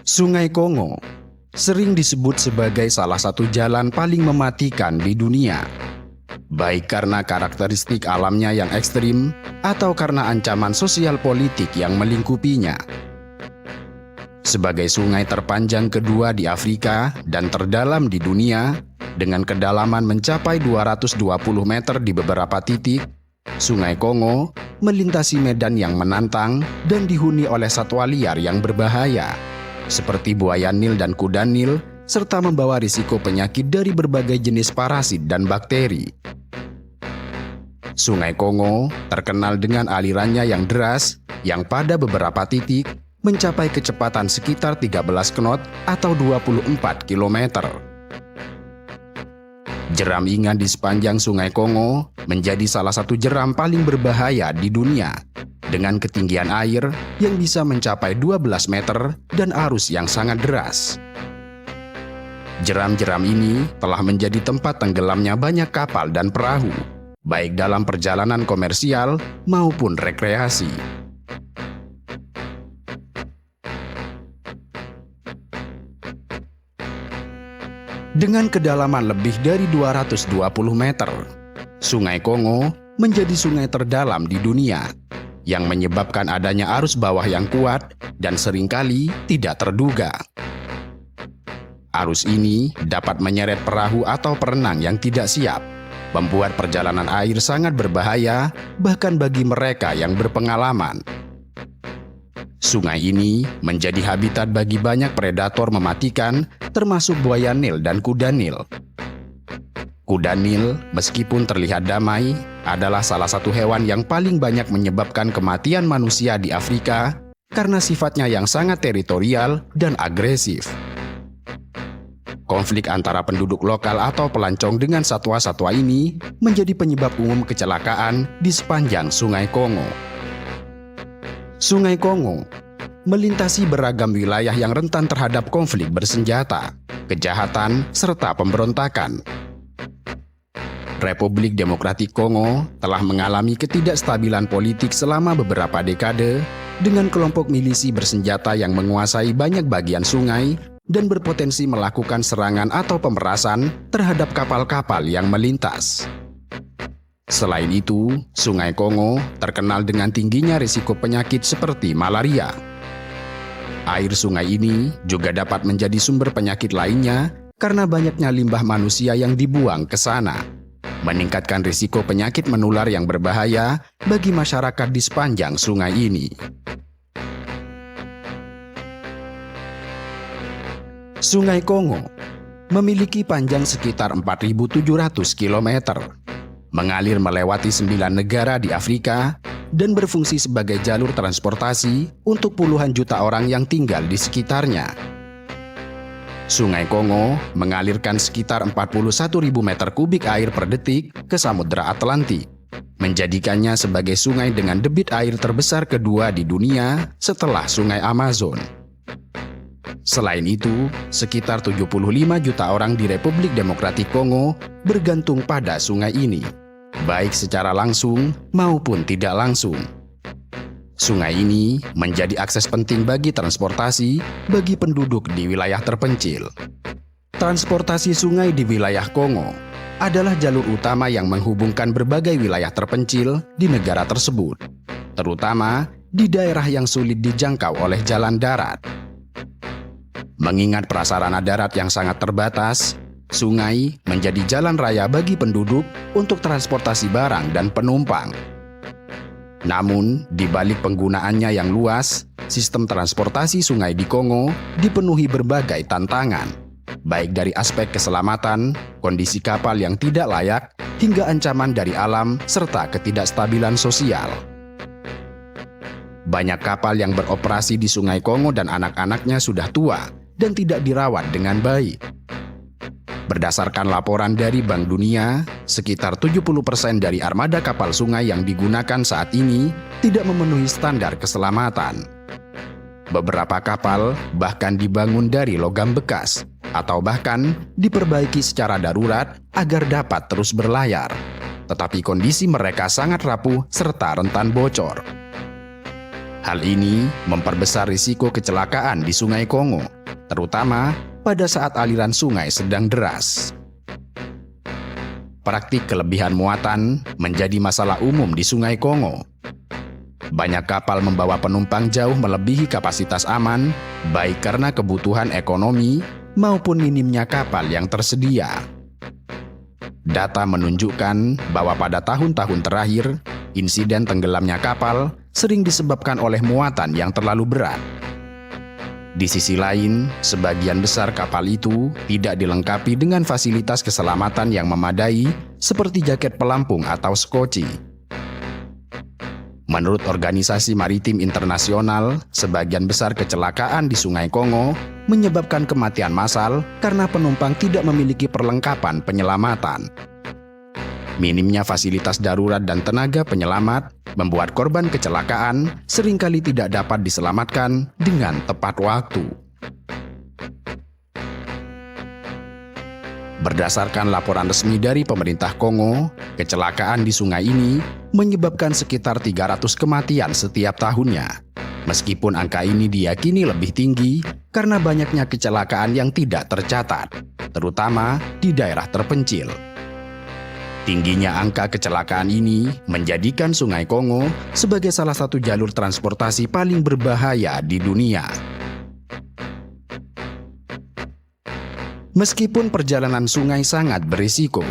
Sungai Kongo sering disebut sebagai salah satu jalan paling mematikan di dunia, baik karena karakteristik alamnya yang ekstrim atau karena ancaman sosial politik yang melingkupinya. Sebagai sungai terpanjang kedua di Afrika dan terdalam di dunia, dengan kedalaman mencapai 220 meter di beberapa titik, Sungai Kongo melintasi medan yang menantang dan dihuni oleh satwa liar yang berbahaya, seperti buaya Nil dan kuda Nil, serta membawa risiko penyakit dari berbagai jenis parasit dan bakteri. Sungai Kongo terkenal dengan alirannya yang deras, yang pada beberapa titik mencapai kecepatan sekitar 13 knot atau 24 km. Jeram ingan di sepanjang Sungai Kongo menjadi salah satu jeram paling berbahaya di dunia, dengan ketinggian air yang bisa mencapai 12 meter dan arus yang sangat deras. Jeram-jeram ini telah menjadi tempat tenggelamnya banyak kapal dan perahu, baik dalam perjalanan komersial maupun rekreasi. Dengan kedalaman lebih dari 220 meter, Sungai Kongo menjadi sungai terdalam di dunia, yang menyebabkan adanya arus bawah yang kuat dan seringkali tidak terduga. Arus ini dapat menyeret perahu atau perenang yang tidak siap, membuat perjalanan air sangat berbahaya bahkan bagi mereka yang berpengalaman. Sungai ini menjadi habitat bagi banyak predator mematikan, termasuk buaya Nil dan kuda Nil. Kuda Nil, meskipun terlihat damai, adalah salah satu hewan yang paling banyak menyebabkan kematian manusia di Afrika karena sifatnya yang sangat teritorial dan agresif. Konflik antara penduduk lokal atau pelancong dengan satwa-satwa ini menjadi penyebab umum kecelakaan di sepanjang Sungai Kongo. Sungai Kongo melintasi beragam wilayah yang rentan terhadap konflik bersenjata, kejahatan, serta pemberontakan. Republik Demokratik Kongo telah mengalami ketidakstabilan politik selama beberapa dekade dengan kelompok milisi bersenjata yang menguasai banyak bagian sungai dan berpotensi melakukan serangan atau pemerasan terhadap kapal-kapal yang melintas. Selain itu, Sungai Kongo terkenal dengan tingginya risiko penyakit seperti malaria. Air sungai ini juga dapat menjadi sumber penyakit lainnya karena banyaknya limbah manusia yang dibuang ke sana, meningkatkan risiko penyakit menular yang berbahaya bagi masyarakat di sepanjang sungai ini. Sungai Kongo memiliki panjang sekitar 4.700 km, mengalir melewati 9 negara di Afrika, dan berfungsi sebagai jalur transportasi untuk puluhan juta orang yang tinggal di sekitarnya. Sungai Kongo mengalirkan sekitar 41.000 meter kubik air per detik ke Samudra Atlantik, menjadikannya sebagai sungai dengan debit air terbesar kedua di dunia setelah Sungai Amazon. Selain itu, sekitar 75 juta orang di Republik Demokratik Kongo bergantung pada sungai ini, baik secara langsung maupun tidak langsung. Sungai ini menjadi akses penting bagi transportasi bagi penduduk di wilayah terpencil. Transportasi sungai di wilayah Kongo adalah jalur utama yang menghubungkan berbagai wilayah terpencil di negara tersebut, terutama di daerah yang sulit dijangkau oleh jalan darat. Mengingat prasarana darat yang sangat terbatas, sungai menjadi jalan raya bagi penduduk untuk transportasi barang dan penumpang. Namun, di balik penggunaannya yang luas, sistem transportasi sungai di Kongo dipenuhi berbagai tantangan, baik dari aspek keselamatan, kondisi kapal yang tidak layak, hingga ancaman dari alam serta ketidakstabilan sosial. Banyak kapal yang beroperasi di Sungai Kongo dan anak-anaknya sudah tua dan tidak dirawat dengan baik. Berdasarkan laporan dari Bank Dunia, sekitar 70% dari armada kapal sungai yang digunakan saat ini tidak memenuhi standar keselamatan. Beberapa kapal bahkan dibangun dari logam bekas atau bahkan diperbaiki secara darurat agar dapat terus berlayar. Tetapi kondisi mereka sangat rapuh serta rentan bocor. Hal ini memperbesar risiko kecelakaan di Sungai Kongo terutama pada saat aliran sungai sedang deras. Praktik kelebihan muatan menjadi masalah umum di Sungai Kongo. Banyak kapal membawa penumpang jauh melebihi kapasitas aman, baik karena kebutuhan ekonomi maupun minimnya kapal yang tersedia. Data menunjukkan bahwa pada tahun-tahun terakhir, insiden tenggelamnya kapal sering disebabkan oleh muatan yang terlalu berat. Di sisi lain, sebagian besar kapal itu tidak dilengkapi dengan fasilitas keselamatan yang memadai seperti jaket pelampung atau skoci. Menurut Organisasi Maritim Internasional, sebagian besar kecelakaan di Sungai Kongo menyebabkan kematian massal karena penumpang tidak memiliki perlengkapan penyelamatan. Minimnya fasilitas darurat dan tenaga penyelamat membuat korban kecelakaan seringkali tidak dapat diselamatkan dengan tepat waktu. Berdasarkan laporan resmi dari pemerintah Kongo, kecelakaan di sungai ini menyebabkan sekitar 300 kematian setiap tahunnya. Meskipun angka ini diyakini lebih tinggi karena banyaknya kecelakaan yang tidak tercatat, terutama di daerah terpencil. Tingginya angka kecelakaan ini menjadikan Sungai Kongo sebagai salah satu jalur transportasi paling berbahaya di dunia. Meskipun perjalanan sungai sangat berisiko,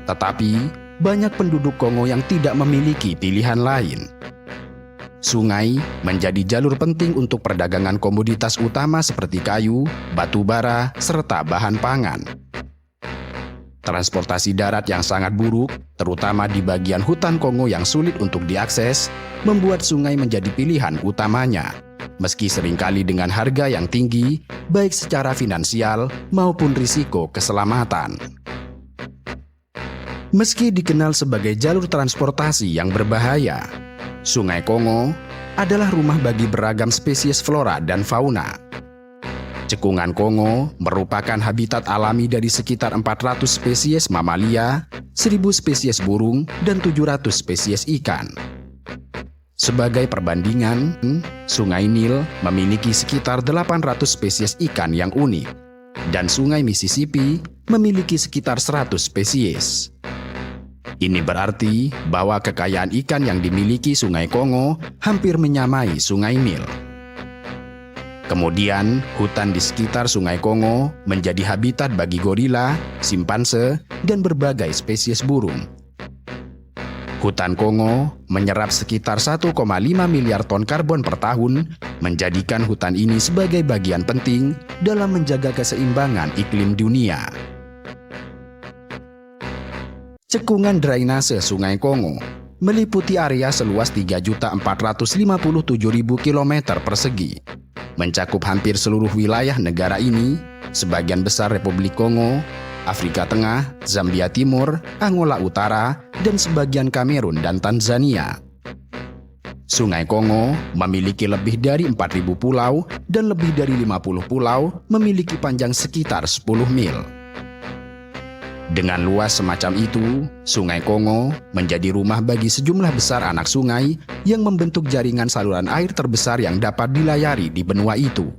tetapi banyak penduduk Kongo yang tidak memiliki pilihan lain. Sungai menjadi jalur penting untuk perdagangan komoditas utama seperti kayu, batu bara, serta bahan pangan. Transportasi darat yang sangat buruk, terutama di bagian hutan Kongo yang sulit untuk diakses, membuat sungai menjadi pilihan utamanya. Meski seringkali dengan harga yang tinggi, baik secara finansial maupun risiko keselamatan. Meski dikenal sebagai jalur transportasi yang berbahaya, Sungai Kongo adalah rumah bagi beragam spesies flora dan fauna. Cekungan Kongo merupakan habitat alami dari sekitar 400 spesies mamalia, 1000 spesies burung, dan 700 spesies ikan. Sebagai perbandingan, Sungai Nil memiliki sekitar 800 spesies ikan yang unik, dan Sungai Mississippi memiliki sekitar 100 spesies. Ini berarti bahwa kekayaan ikan yang dimiliki Sungai Kongo hampir menyamai Sungai Nil. Kemudian, hutan di sekitar Sungai Kongo menjadi habitat bagi gorila, simpanse, dan berbagai spesies burung. Hutan Kongo menyerap sekitar 1,5 miliar ton karbon per tahun, menjadikan hutan ini sebagai bagian penting dalam menjaga keseimbangan iklim dunia. Cekungan drainase Sungai Kongo meliputi area seluas 3.457.000 km persegi, mencakup hampir seluruh wilayah negara ini, sebagian besar Republik Kongo, Afrika Tengah, Zambia Timur, Angola Utara, dan sebagian Kamerun dan Tanzania. Sungai Kongo memiliki lebih dari 4.000 pulau dan lebih dari 50 pulau memiliki panjang sekitar 10 mil. Dengan luas semacam itu, Sungai Kongo menjadi rumah bagi sejumlah besar anak sungai yang membentuk jaringan saluran air terbesar yang dapat dilayari di benua itu.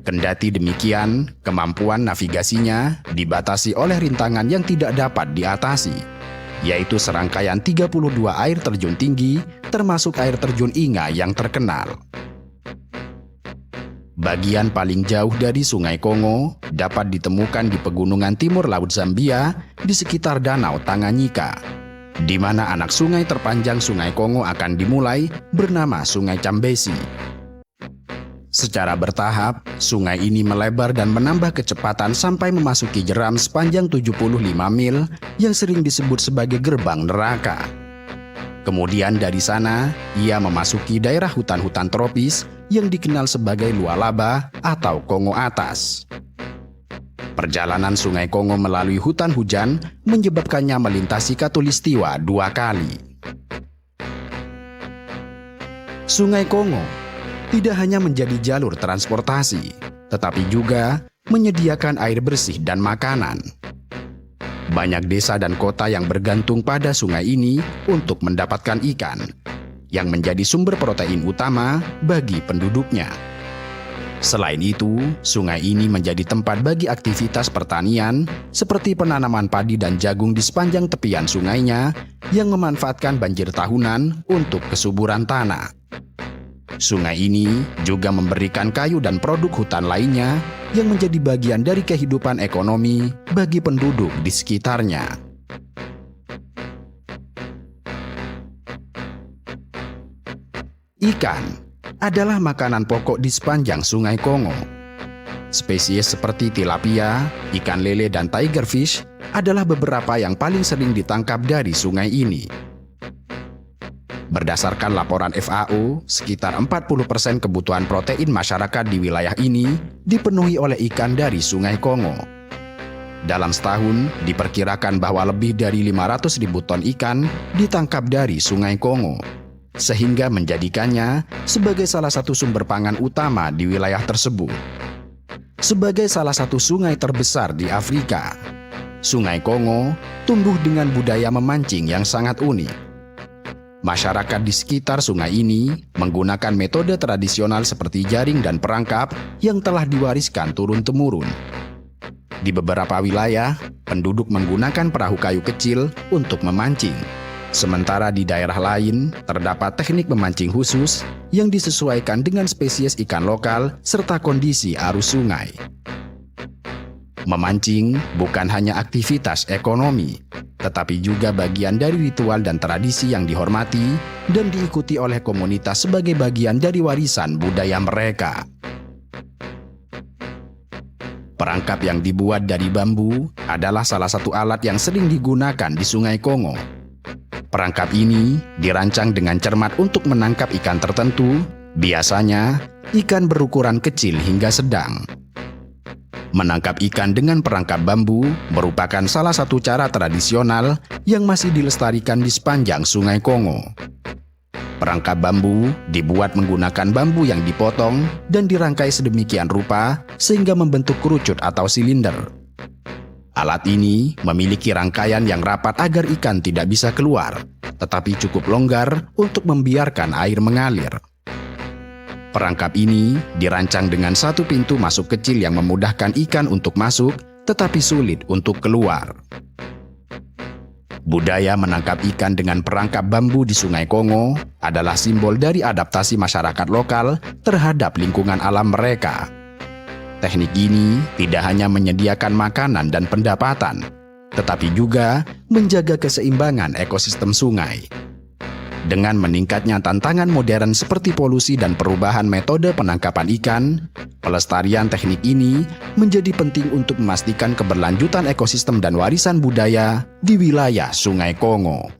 Kendati demikian, kemampuan navigasinya dibatasi oleh rintangan yang tidak dapat diatasi, yaitu serangkaian 32 air terjun tinggi, termasuk air terjun Inga yang terkenal. Bagian paling jauh dari Sungai Kongo dapat ditemukan di pegunungan timur Laut Zambia di sekitar Danau Tanganyika, di mana anak sungai terpanjang Sungai Kongo akan dimulai bernama Sungai Chambezi. Secara bertahap, sungai ini melebar dan menambah kecepatan sampai memasuki jeram sepanjang 75 mil yang sering disebut sebagai gerbang neraka. Kemudian dari sana, ia memasuki daerah hutan-hutan tropis yang dikenal sebagai Lualaba atau Kongo Atas. Perjalanan Sungai Kongo melalui hutan hujan menyebabkannya melintasi Khatulistiwa 2 kali. Sungai Kongo tidak hanya menjadi jalur transportasi, tetapi juga menyediakan air bersih dan makanan. Banyak desa dan kota yang bergantung pada sungai ini untuk mendapatkan ikan, yang menjadi sumber protein utama bagi penduduknya. Selain itu, sungai ini menjadi tempat bagi aktivitas pertanian seperti penanaman padi dan jagung di sepanjang tepian sungainya yang memanfaatkan banjir tahunan untuk kesuburan tanah. Sungai ini juga memberikan kayu dan produk hutan lainnya yang menjadi bagian dari kehidupan ekonomi bagi penduduk di sekitarnya. Ikan adalah makanan pokok di sepanjang Sungai Kongo. Spesies seperti tilapia, ikan lele, dan tigerfish adalah beberapa yang paling sering ditangkap dari sungai ini. Berdasarkan laporan FAO, sekitar 40% kebutuhan protein masyarakat di wilayah ini dipenuhi oleh ikan dari Sungai Kongo. Dalam setahun, diperkirakan bahwa lebih dari 500.000 ton ikan ditangkap dari Sungai Kongo, sehingga menjadikannya sebagai salah satu sumber pangan utama di wilayah tersebut. Sebagai salah satu sungai terbesar di Afrika, Sungai Kongo tumbuh dengan budaya memancing yang sangat unik. Masyarakat di sekitar sungai ini menggunakan metode tradisional seperti jaring dan perangkap yang telah diwariskan turun-temurun. Di beberapa wilayah, penduduk menggunakan perahu kayu kecil untuk memancing. Sementara di daerah lain, terdapat teknik memancing khusus yang disesuaikan dengan spesies ikan lokal serta kondisi arus sungai. Memancing bukan hanya aktivitas ekonomi, tetapi juga bagian dari ritual dan tradisi yang dihormati dan diikuti oleh komunitas sebagai bagian dari warisan budaya mereka. Perangkap yang dibuat dari bambu adalah salah satu alat yang sering digunakan di Sungai Kongo. Perangkap ini dirancang dengan cermat untuk menangkap ikan tertentu, biasanya ikan berukuran kecil hingga sedang. Menangkap ikan dengan perangkap bambu merupakan salah satu cara tradisional yang masih dilestarikan di sepanjang Sungai Kongo. Perangkap bambu dibuat menggunakan bambu yang dipotong dan dirangkai sedemikian rupa sehingga membentuk kerucut atau silinder. Alat ini memiliki rangkaian yang rapat agar ikan tidak bisa keluar, tetapi cukup longgar untuk membiarkan air mengalir. Perangkap ini dirancang dengan satu pintu masuk kecil yang memudahkan ikan untuk masuk, tetapi sulit untuk keluar. Budaya menangkap ikan dengan perangkap bambu di Sungai Kongo adalah simbol dari adaptasi masyarakat lokal terhadap lingkungan alam mereka. Teknik ini tidak hanya menyediakan makanan dan pendapatan, tetapi juga menjaga keseimbangan ekosistem sungai. Dengan meningkatnya tantangan modern seperti polusi dan perubahan metode penangkapan ikan, pelestarian teknik ini menjadi penting untuk memastikan keberlanjutan ekosistem dan warisan budaya di wilayah Sungai Kongo.